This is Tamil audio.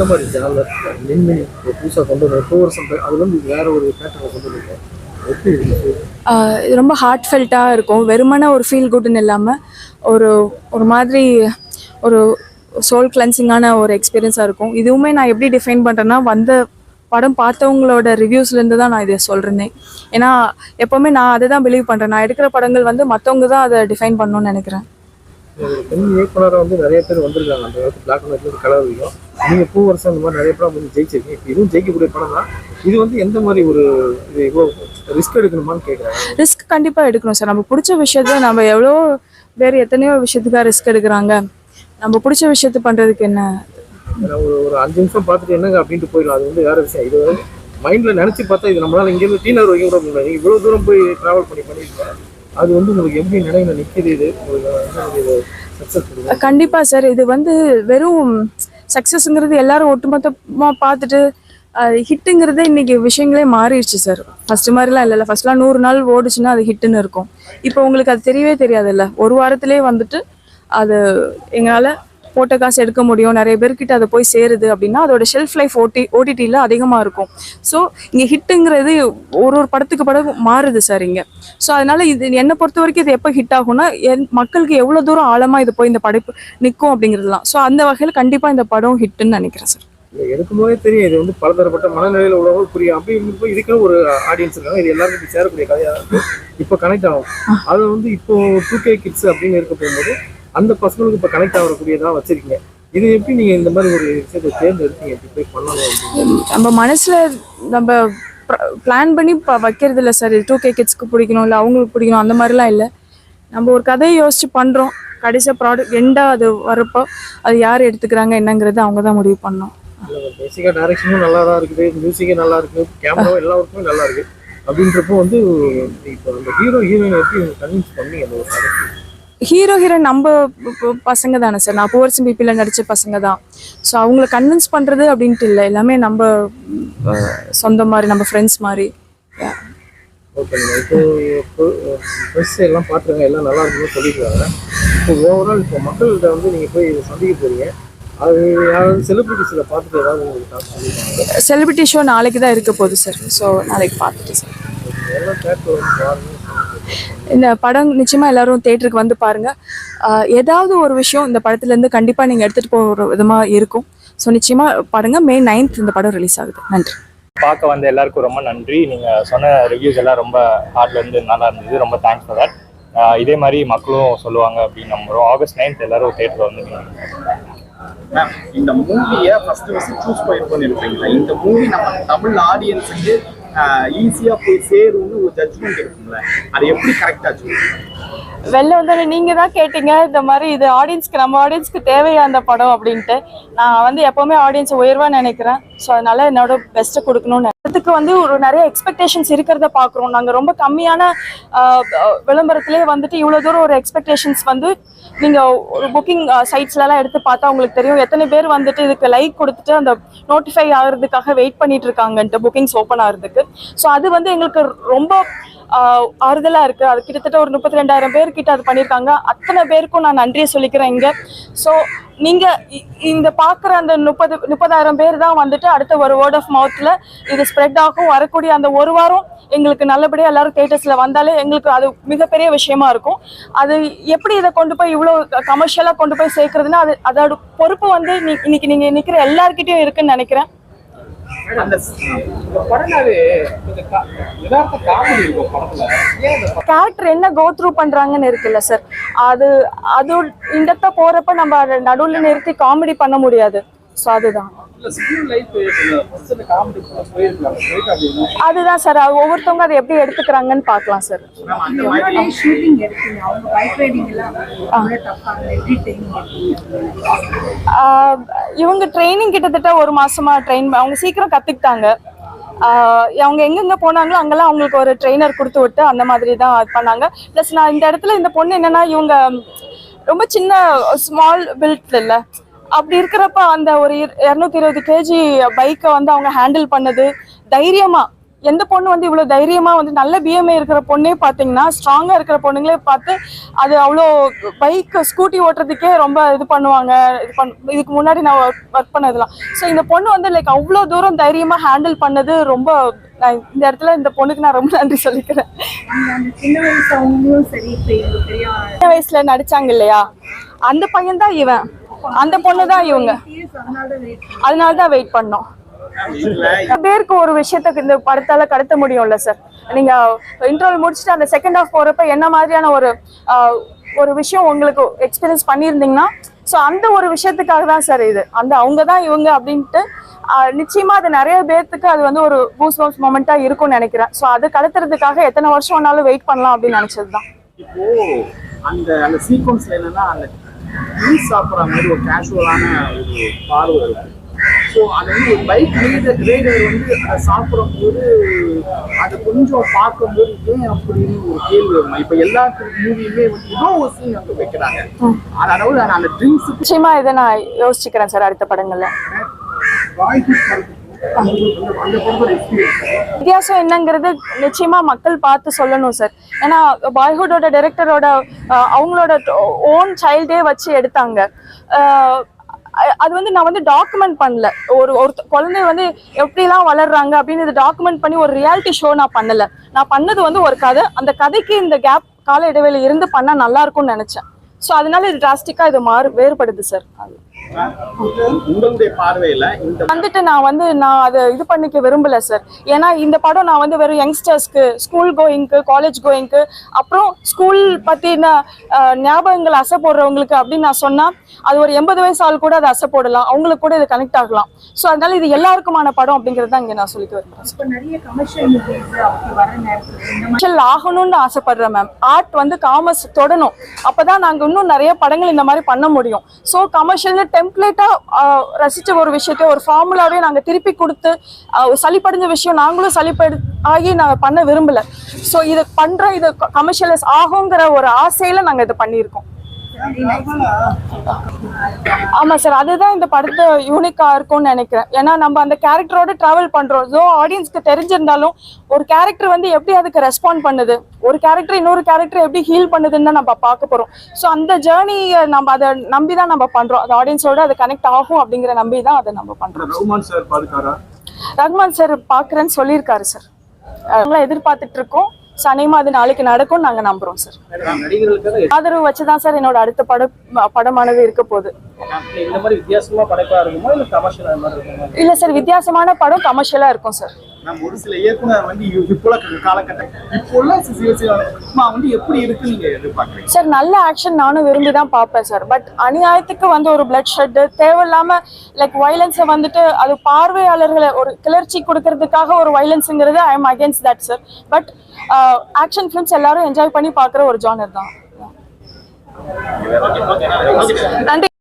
எந்த மாதிரி ஜானர் மின்மினி புதுசாக கொண்டு வர 2 வருஷம் அது வந்து வேற ஒரு பேட்டர்ல கொண்டு வந்திருக்கேன். எப்படி இருக்கு? இது ரொம்ப ஹார்ட் ஃபெல்ட்டாக இருக்கும். வெறுமனே ஒரு ஃபீல் குட்னு இல்லாமல் ஒரு ஒரு மாதிரி ஒரு சோல் கிளென்சிங்கான ஒரு எக்ஸ்பீரியன்ஸாக இருக்கும். இதுவுமே நான் எப்படி டிஃபைன் பண்ணுறேன்னா, வந்த படம் பார்த்தவங்களோட ரிவ்யூஸ்லேருந்து தான் நான் இதை சொல்கிறேனே. ஏன்னா எப்போவுமே நான் அதை தான் பிலீவ் பண்ணுறேன். நான் எடுக்கிற படங்கள் வந்து மற்றவங்க தான் அதை டிஃபைன் பண்ணணும்னு நினைக்கிறேன். பெண் இயக்குனராக வந்து நிறைய பேர் வந்திருக்காங்க. அந்த அளவுக்கு பிளாக் அண்ட் ஒயிட்ல கலர் வரைக்கும் நீங்கள் 2 வருஷம் இந்த மாதிரி நிறைய படம் வந்து ஜெயிச்சிருக்கீங்க. இப்போ இதுவும் ஜெயிக்கக்கூடிய படம் தான். இது வந்து எந்த மாதிரி ஒரு இது இவ்வளோ ரிஸ்க் எடுக்கணுமான்னு கேட்குறேன். ரிஸ்க் கண்டிப்பாக எடுக்கணும் சார். நம்ம பிடிச்ச விஷயத்த நம்ம எவ்வளோ பேர் எத்தனையோ விஷயத்துக்காக ரிஸ்க் எடுக்கிறாங்க. நம்ம பிடிச்ச விஷயத்த பண்ணுறதுக்கு என்ன ஒரு 5 நிமிஷம் பார்த்துட்டு என்னங்க அப்படின்ட்டு போயிடும். அது வந்து வேற விஷயம். இது வந்து மைண்டில் நினச்சி பார்த்தா இது நம்மளால இங்கேருந்து டீனர் வரைக்கும் கூட முடியல. நீங்கள் இவ்வளோ தூரம் போய் ட்ராவல் பண்ணியிருக்கேன். அது வந்து உங்களுக்கு எப்படி நினைவில் நிற்கிது? இது உங்களுக்கு சக்ஸஸ் கண்டிப்பாக சார். இது வந்து வெறும் சக்ஸஸ்ங்கிறது எல்லாரும் ஒட்டுமொத்தமாக பார்த்துட்டு ஹிட்டுங்கிறது இன்னைக்கு விஷயங்களே மாறிடுச்சு சார். ஃபர்ஸ்ட் மாதிரிலாம் இல்லைல்ல. ஃபர்ஸ்ட்லாம் 100 நாள் ஓடுச்சுன்னா அது ஹிட்டுன்னு இருக்கும். இப்போ உங்களுக்கு அது தெரியவே தெரியாதுல்ல. ஒரு வாரத்திலே வந்துட்டு அது எங்களால் போட்ட காசு எடுக்க முடியும், நிறைய பேர்கிட்ட அதை போய் சேருது அப்படின்னா அதோட ஷெல்ஃப் லைஃப் ஓடிடியில் அதிகமாக இருக்கும். ஸோ இங்கே ஹிட்டுங்கிறது ஒரு படத்துக்கு படம் மாறுது சார் இங்கே. ஸோ அதனால இது என்னை பொறுத்த வரைக்கும் இது எப்போ ஹிட் ஆகும்னா மக்களுக்கு எவ்வளோ தூரம் ஆழமாக இது போய் இந்த படைப்பு நிற்கும் அப்படிங்கிறதுலாம். ஸோ அந்த வகையில் கண்டிப்பாக இந்த படம் ஹிட்டுன்னு நினைக்கிறேன் சார். எடுக்கும்போதே தெரியும் இது வந்து பலதரப்பட்ட மனநிலையில் உள்ளவங்க புரியும். அப்படி இப்போ இதுக்குன்னு ஒரு ஆடியன்ஸ் இருக்காங்க. இது எல்லாருக்கும் சேரக்கூடிய கதையாக இருக்கும். இப்போ கனெக்ட் ஆகும். அது வந்து இப்போ 2K கிட்ஸ் அப்படின்னு இருக்க போகும்போது அந்த பசங்களுக்கு இப்போ கனெக்ட் ஆகக்கூடியதாக வச்சிருக்கீங்க. இது எப்படி நீங்கள் இந்த மாதிரி ஒரு விஷயத்தை தேர்ந்தெடுத்தீங்க? எப்படி போய் பண்ணணும்? நம்ம மனசில் நம்ம பிளான் பண்ணி வைக்கிறது இல்லை சார். இது 2K கிட்ஸ்க்கு பிடிக்கணும் இல்லை அவங்களுக்கு பிடிக்கணும் அந்த மாதிரிலாம் இல்லை. நம்ம ஒரு கதையை யோசிச்சு பண்ணுறோம். கடைசியாக ப்ராடக்ட் எண்டாக அது வரப்போ அது யார் எடுத்துக்கிறாங்க என்னங்கிறது அவங்க தான் முடிவு பண்ணோம். பேசிக்காக டைரக்ஷனும் நல்லா தான் இருக்குது, மியூசிக்கும் நல்லா இருக்குது, கேமராவும் எல்லா ஒர்க்குமே நல்லா இருக்குது. அப்படின்றப்போ வந்து இப்போ இந்த ஹீரோயின் எப்படி கன்வின்ஸ் பண்ணி அந்த ஒரு கதைக்கு ஹீரோயின் நம்ம பசங்க தானே சார். நான் பூவரசம் பிபியில் நடித்த பசங்க தான். ஸோ அவங்கள கன்வின்ஸ் பண்ணுறது அப்படின்ட்டு இல்லை. எல்லாமே நம்ம சொந்த மாதிரி, நம்ம ஃப்ரெண்ட்ஸ் மாதிரி. ஓகேங்க. இப்போ ப்ரெஸ் எல்லாம் பார்த்துருங்க, எல்லாம் நல்லா இருக்குன்னு சொல்லியிருக்காங்க. இப்போ ஓவரால் இப்போ மக்கள்கிட்ட வந்து நீங்கள் போய் இதை சந்திக்க போகிறீங்க. அது யாராவது செலிபிரிட்டிஸில் பார்த்துட்டு ஏதாவது உங்களுக்கு செலிபிரிட்டி ஷோ நாளைக்கு தான் இருக்க போகுது சார். ஸோ நாளைக்கு பார்த்துட்டு சார் எல்லாம் தேட்டர் இந்த படம் நிச்சயமாக எல்லாரும் தேட்டருக்கு வந்து பாருங்கள். ஏதாவது ஒரு விஷயம் இந்த படத்துலேருந்து கண்டிப்பாக நீங்கள் எடுத்துகிட்டு போகிற விதமாக இருக்கும். ஸோ நிச்சயமாக பாருங்கள். May 9th இந்த படம் ரிலீஸ் ஆகுது. நன்றி. பார்க்க வந்த எல்லாருக்கும் ரொம்ப நன்றி. நீங்கள் சொன்ன ரிவ்யூஸ் எல்லாம் ரொம்ப ஹார்ட்லேருந்து நல்லா இருந்தது. ரொம்ப தேங்க்ஸ் ஃபார் தட். இதே மாதிரி மக்களும் சொல்லுவாங்க அப்படின்னு நம்புகிறோம். August 9th எல்லாரும் தேட்டரில் வந்து மேம், இந்த மூவியை ஃபர்ஸ்ட் சூஸ் பண்ணிருக்கீங்களா? இந்த மூவி நம்ம தமிழ் ஆடியன்ஸுக்கு ஈஸியாக போய் சேரும்னு ஒரு ஜட்ஜ்மெண்ட் இருக்குங்களா? அது எப்படி கரெக்டாக சொல்லுங்க? வெளில வந்து நீங்கள் தான் கேட்டீங்க இந்த மாதிரி இது ஆடியன்ஸ்க்கு, நம்ம ஆடியன்ஸ்க்கு தேவையா அந்த படம் அப்படின்ட்டு. நான் வந்து எப்போவுமே ஆடியன்ஸ் உயர்வாக நினைக்கிறேன். ஸோ அதனால என்னோட பெஸ்ட்டை கொடுக்கணும்னு அதுக்கு வந்து ஒரு நிறைய எக்ஸ்பெக்டேஷன்ஸ் இருக்கிறத பார்க்குறோம். நாங்கள் ரொம்ப கம்மியான விளம்பரத்திலே வந்துட்டு இவ்வளோ தூரம் ஒரு எக்ஸ்பெக்டேஷன்ஸ் வந்து நீங்கள் ஒரு புக்கிங் சைட்ஸ்லலாம் எடுத்து பார்த்தா உங்களுக்கு தெரியும் எத்தனை பேர் வந்துட்டு இதுக்கு லைக் கொடுத்துட்டு அந்த நோட்டிஃபை ஆகிறதுக்காக வெயிட் பண்ணிட்டு இருக்காங்கன்ட்டு புக்கிங்ஸ் ஓப்பன் ஆகிறதுக்கு. ஸோ அது வந்து எங்களுக்கு ரொம்ப ஆறுதலாக இருக்குது. அது கிட்டத்தட்ட ஒரு 32,000 பேர்கிட்ட அது பண்ணியிருக்காங்க. அத்தனை பேருக்கும் நான் நன்றியை சொல்லிக்கிறேன் இங்கே. ஸோ நீங்கள் இந்த பார்க்குற அந்த 30,000 பேர் தான் வந்துட்டு அடுத்த ஒரு வேர்ட் ஆஃப் மவுத்தில் இது ஸ்ப்ரெட் ஆகும். வரக்கூடிய அந்த ஒரு வாரம் எங்களுக்கு நல்லபடியாக எல்லாரும் தேட்டர்ஸில் வந்தாலே எங்களுக்கு அது மிகப்பெரிய விஷயமா இருக்கும். அது எப்படி இதை கொண்டு போய் இவ்வளோ கமர்ஷியலாக கொண்டு போய் சேர்க்குறதுன்னா அதோட பொறுப்பு வந்து இன்னைக்கு நீங்கள் நிற்கிற எல்லாருக்கிட்டையும் இருக்குன்னு நினைக்கிறேன். கேரக்டர் என்ன கோ த்ரூ பண்றாங்கன்னு இருக்குல்ல சார். அது இண்டக்டா போறப்ப நம்ம நடுவில் நிறுத்தி காமெடி பண்ண முடியாது. ஸோ அதுதான் அதுதான் சார். ஒவ்வொருத்தவங்க அதை எப்படி எடுத்துக்கிறாங்கன்னு பார்க்கலாம் சார். இவங்க ட்ரைனிங் கிட்டத்தட்ட 1 மாசமா அவங்க சீக்கிரம் கத்துக்கிட்டாங்க. அவங்க எங்கெங்க போனாங்களோ அங்கெல்லாம் அவங்களுக்கு ஒரு ட்ரெயினர் கொடுத்து விட்டு அந்த மாதிரி தான் பண்ணாங்க. ப்ளஸ் நான் இந்த இடத்துல இந்த பொண்ணு என்னன்னா இவங்க ரொம்ப சின்ன ஸ்மால் பில்ட் இல்லை. அப்படி இருக்கிறப்ப அந்த ஒரு 220 kg பைக்கை வந்து அவங்க ஹேண்டில் பண்ணது தைரியமா எந்த பொண்ணு வந்து இவ்வளவு தைரியமா வந்து நல்ல பிஎம்ஐ இருக்கிற பொண்ணே பாத்தீங்கன்னா ஸ்ட்ராங்கா இருக்கிற பொண்ணுங்களே பார்த்து அது அவ்வளோ பைக் ஸ்கூட்டி ஓட்டுறதுக்கே ரொம்ப இது பண்ணுவாங்க. இதுக்கு முன்னாடி நான் ஒர்க் பண்ணதெல்லாம். ஸோ இந்த பொண்ணு வந்து லைக் அவ்வளோ தூரம் தைரியமா ஹேண்டில் பண்ணது ரொம்ப, இந்த இடத்துல இந்த பொண்ணுக்கு நான் ரொம்ப நன்றி சொல்லிக்கிறேன். சின்ன வயசுல நடிச்சாங்க இல்லையா, அந்த பையன் தான் இவன், அந்த பொண்ணு தான் இவங்க. அதனாலதான் வெயிட் பண்ணோம். பேருக்கு ஒரு விஷயத்துக்கு இந்த படத்தால கடத்த முடியும்ல சார். நீங்க இன்டர்வல் முடிச்சுட்டு அந்த செகண்ட் ஹாஃப் போறப்ப என்ன மாதிரியான ஒரு விஷயம் உங்களுக்கு எக்ஸ்பீரியன்ஸ் பண்ணியிருந்தீங்கன்னா, ஸோ அந்த ஒரு விஷயத்துக்காக தான் சார் இது. அவங்க தான் இவங்க அப்படின்ட்டு நிச்சயமா அது நிறைய பேர்த்துக்கு அது வந்து ஒரு பூஸ்பம்ஸ் மொமெண்டா இருக்கும்னு நினைக்கிறேன். ஸோ அது கடத்துறதுக்காக எத்தனை வருஷம் வேணாலும் வெயிட் பண்ணலாம் அப்படின்னு நினைச்சதுதான். இப்போ அந்த சீக்வன்ஸ்ல என்னன்னா அந்த மீட் சாப்பிட்ற மாதிரி ஒரு கேஷுவலான ஒரு பார்வை இருக்கும். ஸோ அது வந்து ஒரு பைக் ரைடர் வந்து அதை சாப்பிடும்போது அதை கொஞ்சம் பார்க்கும்போது ஏன் அப்படின்னு ஒரு கேள்வி வரும். இப்போ எல்லா மூவியுமே வந்து ஏதோ ஒரு சீன் அங்கே வைக்கிறாங்க. அதாவது அந்த ட்ரிங்க்ஸ் நிச்சயமா இதை நான் யோசிச்சுக்கிறேன் சார் அடுத்த படங்கள்ல. வித்தியாசம் என்னங்கிறது நிச்சயமா மக்கள் பார்த்து சொல்லணும் சார். ஏன்னா பாய்ஹுட்டோட டைரக்டரோட அவங்களோட ஓன் சைல்டே வச்சு எடுத்தாங்க. அது வந்து நான் வந்து டாக்குமெண்ட் பண்ணல. ஒரு குழந்தை வந்து எப்படிலாம் வளர்றாங்க அப்படின்னு இது டாக்குமெண்ட் பண்ணி ஒரு ரியாலிட்டி ஷோ நான் பண்ணல. நான் பண்ணது வந்து ஒரு கதை. அந்த கதைக்கு இந்த கேப் கால இடைவெளி இருந்து பண்ணா நல்லா இருக்கும்னு நினைச்சேன். ஸோ அதனால இது டிராஸ்டிக்கா இது வேறுபடுது சார். உங்களுடைய பார்வையில வந்துட்டு நான் அதை இது பண்ணிக்க விரும்பல சார். ஏன்னா இந்த படம் நான் வந்து வெறும் யங்ஸ்டர்ஸ்க்கு, ஸ்கூல் கோயிங்க்கு, காலேஜ் கோயிங்க்கு, அப்புறம் ஸ்கூல் பத்தின ஞாபகங்கள் அசை போடுறவங்களுக்கு அப்படின்னு நான் சொன்னா அது ஒரு 80 வயசு ஆள் கூட அதை அசை போடலாம், அவங்களுக்கு கூட இது கனெக்ட் ஆகலாம். ஸோ அதனால இது எல்லாருக்குமான படம் அப்படிங்கிறது தான் இங்க நான் சொல்லிட்டு வருவேன். கமர்ஷியல் ஆகணும்னு ஆசைப்படுறேன் மேம். ஆர்ட் வந்து காமர்ஸ் தொடணும், அப்பதான் நாங்க இன்னும் நிறைய படங்கள் இந்த மாதிரி பண்ண முடியும். ஸோ கமர்ஷியல் டெம்ப்ளேட்டா ரசிச்ச ஒரு விஷயத்தை ஒரு ஃபார்முலாவே நாங்க திருப்பி கொடுத்து சளிப்படைஞ்ச விஷயம் நாங்களும் ஆகி நாங்க பண்ண விரும்பல. ஸோ இது பண்றோம், இது கமர்ஷியலைஸ் ஆகுங்கிற ஒரு ஆசையில நாங்க இதை பண்ணியிருக்கோம். ஆமா சார், அதுதான் இந்த படத்தை யூனிக்கா இருக்கும்னு நினைக்கிறேன். ஏன்னா நம்ம அந்த கேரக்டரோட டிராவல் பண்றோம். ஸோ ஆடியன்ஸ்க்கு தெரிஞ்சிருந்தாலும் ஒரு கேரக்டர் வந்து எப்படி அதுக்கு ரெஸ்பாண்ட் பண்ணுது, ஒரு கேரக்டர் இன்னொரு கேரக்டர் எப்படி ஹீல் பண்ணுதுன்னு நம்ம பார்க்க போறோம். ஸோ அந்த ஜேர்னியை நம்ம அதை நம்பிதான் நம்ம பண்றோம். அது ஆடியன்ஸோட அது கனெக்ட் ஆகும் அப்படிங்கிற நம்பிதான் அதை நம்ம பண்றோம். ரஹ்மான் சார் பாக்குறேன்னு சொல்லியிருக்காரு சார். எதிர்பார்த்துட்டு இருக்கோம். சனிமா அது நாளைக்கு நடக்கும் நாங்க நம்புறோம் சார். ஆதரவு வச்சுதான் சார் என்னோட அடுத்த படமானது இருக்க போகுது. இல்ல சார், வித்தியாசமான படம் கமர்ஷியலா இருக்கும் சார். ஒரு சில இயக்குனர் வந்து இப்போ காலகட்டம் வந்து எப்படி இருக்கு நீங்க எதிர்பார்க்கறீங்க சார்? நல்ல ஆக்ஷன் நானும் விரும்பி தான் பார்ப்பேன் சார். பட் அநியாயத்துக்கு வந்து ஒரு பிளட் ஷெட் தேவையில்லாம லைக் வயலன்ஸை வந்துட்டு அது பார்வையாளர்களை ஒரு கிளர்ச்சி கொடுக்கறதுக்காக ஒரு வயலன்ஸுங்கிறது I am against that sir. But action films எல்லாரும் என்ஜாய் பண்ணி பார்க்குற ஒரு ஜானர் தான். நன்றி.